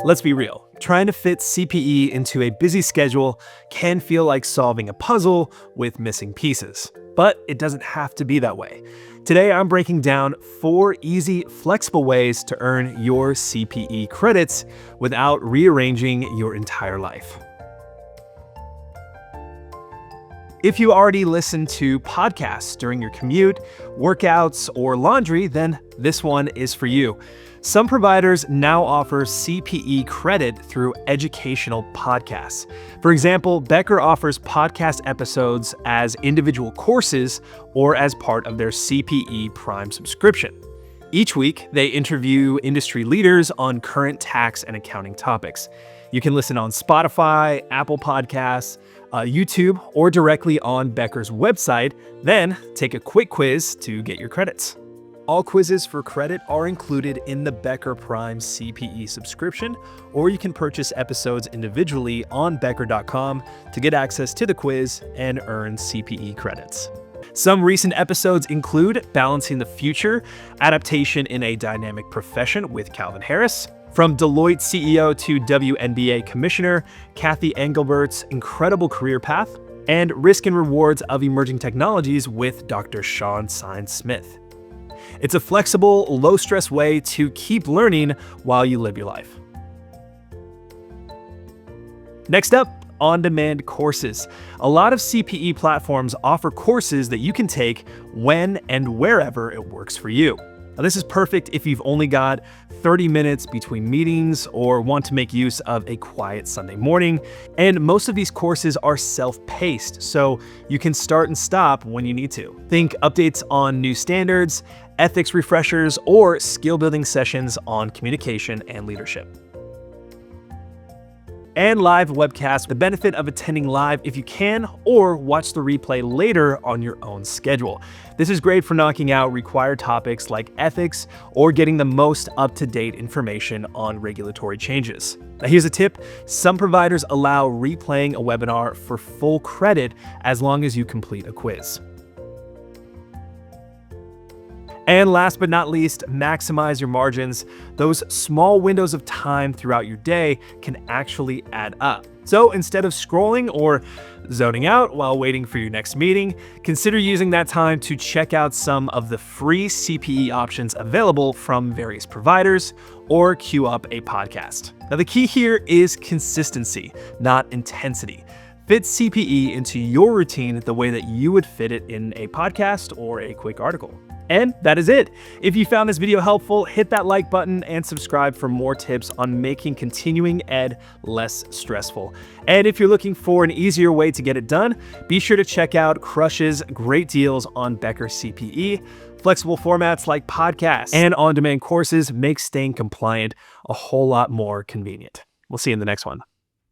Let's be real, trying to fit CPE into a busy schedule can feel like solving a puzzle with missing pieces. But it doesn't have to be that way. Today, I'm breaking down 4 easy, flexible ways to earn your CPE credits without rearranging your entire life. If you already listen to podcasts during your commute, workouts, or laundry, then this one is for you. Some providers now offer CPE credit through educational podcasts. For example, Becker offers podcast episodes as individual courses or as part of their CPE Prime subscription. Each week, they interview industry leaders on current tax and accounting topics. You can listen on Spotify, Apple Podcasts, YouTube, or directly on Becker's website, then take a quick quiz to get your credits. All quizzes for credit are included in the Becker Prime CPE subscription, or you can purchase episodes individually on Becker.com to get access to the quiz and earn CPE credits. Some recent episodes include Balancing the Future, Adaptation in a Dynamic Profession with Calvin Harris, from Deloitte CEO to WNBA Commissioner, Cathy Engelbert's incredible career path, and Risk and Rewards of Emerging Technologies with Dr. Stein Smith. It's a flexible, low-stress way to keep learning while you live your life. Next up, on-demand courses. A lot of CPE platforms offer courses that you can take when and wherever it works for you. Now, this is perfect if you've only got 30 minutes between meetings or want to make use of a quiet Sunday morning. And most of these courses are self-paced, so you can start and stop when you need to. Think updates on new standards, ethics refreshers, or skill-building sessions on communication and leadership. And live webcasts, the benefit of attending live if you can, or watch the replay later on your own schedule. This is great for knocking out required topics like ethics or getting the most up-to-date information on regulatory changes. Now here's a tip. Some providers allow replaying a webinar for full credit as long as you complete a quiz. And last but not least, maximize your margins. Those small windows of time throughout your day can actually add up. So instead of scrolling or zoning out while waiting for your next meeting, consider using that time to check out some of the free CPE options available from various providers or queue up a podcast. Now the key here is consistency, not intensity. Fit CPE into your routine the way that you would fit it in a podcast or a quick article. And that is it. If you found this video helpful, hit that like button and subscribe for more tips on making continuing ed less stressful. And if you're looking for an easier way to get it done, be sure to check out Crush's great deals on Becker CPE. Flexible formats like podcasts and on-demand courses make staying compliant a whole lot more convenient. We'll see you in the next one.